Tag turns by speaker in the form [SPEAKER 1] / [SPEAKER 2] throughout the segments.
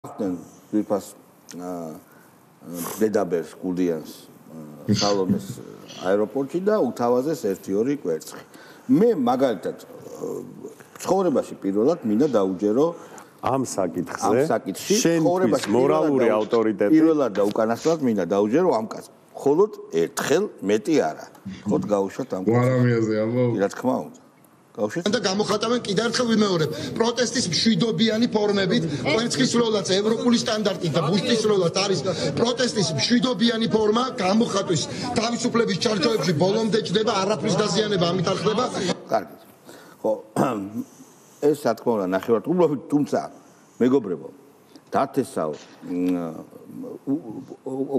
[SPEAKER 1] Ვიფას დედაბერს გუდიანს სალომეს აეროპორტში და უთავაზეს 1-2 კვერცხი. მე მაგალითად ცხოვრებაში პირველად მინდა დაუჯერო
[SPEAKER 2] ამ საკითხში
[SPEAKER 1] ცხოვრებაში
[SPEAKER 2] მორალური ავტორიტეტი
[SPEAKER 1] პირველად და უკანასკნელად მინდა დაუჯერო ამ კაცს. მხოლოდ ერთხელ მეტი არა. ხოთ გავუშვათ ამ კაცს.
[SPEAKER 3] ვარამიაზე ამბობ.
[SPEAKER 1] რა თქმა უნდა.
[SPEAKER 4] და გამოხატავენ კიდევ ერთხელ ვიმეორებ პროტესტის მშვიდობიანი ფორმებით კვერცხის როლაც ევროპული სტანდარტით და ბუშტის როლაც არის პროტესტის მშვიდობიანი ფორმა გამოხატვის თავისუფლების ჩარჩოებში ბოლომდე ჭდება არაფრის დაზიანება ამით არ ხდება
[SPEAKER 1] კარგი ხო ეს რა თქმა უნდა ნახევარწლოვანი თუმცა მეგობრებო დათესავ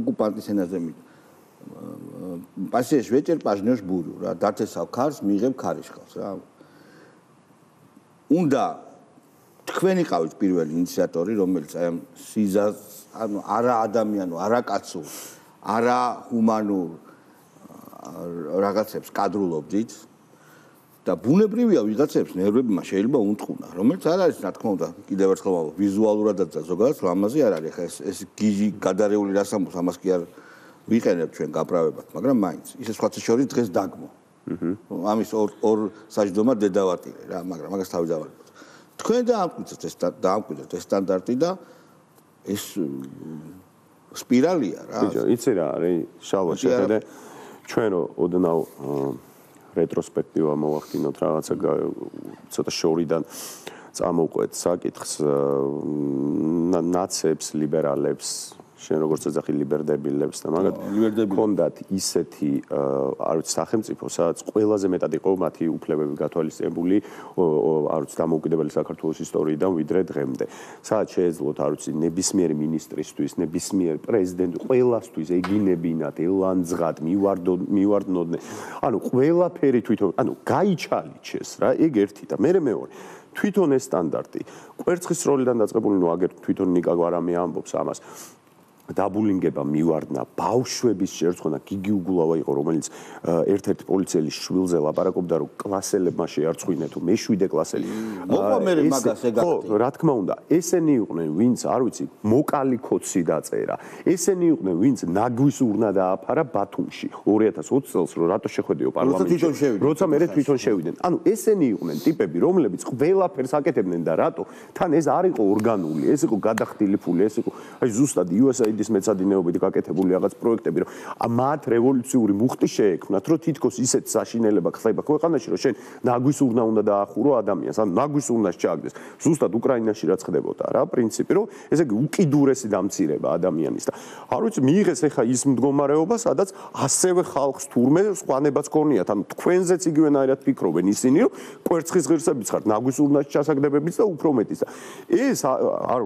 [SPEAKER 1] ოკუპანტის ენაზე პასიეშ ვეჭერ პაჟნიოშ ბურუ რა დათესავ ქარს მიიღებ ქარიშხალს რა უნდა თქვენი ყავით პირველი ინიციატორი რომელიც აი ამ სიზას ანუ არა ადამიანო არა კაცო არა ჰუმანურ რაღაცებს კადრულობდით და ბუნებრივია ვიღაცებს ნერვებმა შეიძლება უნტყუნა რომელიც არ არის რა თქმა უნდა კიდევ ერთხელ ვამბობ ვიზუალურადაც და ზოგადად ლამაზი არ არის ხა ეს გიჟი გადარეული რას ამბობს ამას კი არ ვიყენებ ჩვენ გაправებად მაგრამ მაინც ისე სხვათა შორის დღეს დაგმო ამის ორ საჯდომად დედავატირე რა მაგრამ მაგას თავი დავარქოთ თქვენ დაამკვიდრეთ ეს სტანდარტი და ეს სპირალია რა
[SPEAKER 2] ბიჭო იცი რა არის შალვა შეხედე ჩვენ რო ოდნავ რეტროსპექტივა მოვახდინოთ რაღაცა ცოტა შორიდან წამოვყვეთ საკითხს ნაცებს ლიბერალებს შენ როგორც ეძახი ლიბერდებილებს და მაგათ კონდათ ისეთი არ ვიცი სახელმწიფო სადაც ყველაზე მეტად იყო მათი უფლებები გათვალისწინებული არ ვიცი დამოუკიდებელი საქართველოს ისტორიიდან ვიდრე დღემდე სადაც შეეძლოთ არ ვიცი ნებისმიერი მინისტრისთვის ნებისმიერ პრეზიდენტ ყველასთვის ეგინებინათ ელანძღად მივარდნოდნენ ანუ ყველაფერი თვითონ ანუ გაიჩალიჩეს რა ეგ ერთი და მეორე თვითონ ეს სტანდარტი კვერცხის როლიდან დაწყებული ნუ აგერ თვითონ ნიკა გვარამი ამბობს ამას დაბულინგება მივარდნა ბავშვების შერწყვა გიგი უგულავა იყო რომელიც ერთ-ერთი პოლიციელის შვილზე ლაპარაკობდა რომ კლასელებმა შეარწყვინე თუ მე-7 კლასელი
[SPEAKER 1] მოყვა მე მაგას ეგ
[SPEAKER 2] ხო რა თქმა უნდა ესენი იყვნენ ვინც არ ვიცი მოკალი კოცი დაწერა ესენი იყვნენ ვინც ნაგვის урნა დააფარა ბათუმში 2020 წელს რომ რატო შეხვედიო პარლამენტში როცა მე თვითონ შევიდნენ ანუ ესენი იყვნენ ტიპები რომლებიც ყველაფერს აკეთებდნენ და რატო თან ეს არ იყო ორგანული ეს იყო გადახდილი ფული ეს იყო აი ზუსტად USAID-ის მეცადინეობით გაკეთებული რაღაც პროექტები რომ მათ რევოლუციური მუხტი შეექმნათ რომ თითქოს ისეთ საშინელება ხდება ქვეყანაში რომ შენ ნაგვის урნა უნდა დაახურო ადამიანს ან ნაგვის урნას ჩააგდეს ზუსტად უკრაინაში რაც ხდებოდა რა პრინციპი რომ ესე იგი უკიდურესი დამცირება ადამიანის და არ ვიცი მიიღეს ეხა ის მდგომარეობა სადაც ასევე ხალხს თურმე სხვანებაც ქონიათ ანუ თქვენზეც იგივენაირად ფიქრობენ ისინი რომ კვერცხის ღირსებიც ხართ ნაგვის урნაში ჩასაგდებებიც და უფრო მეტიც და ეს არ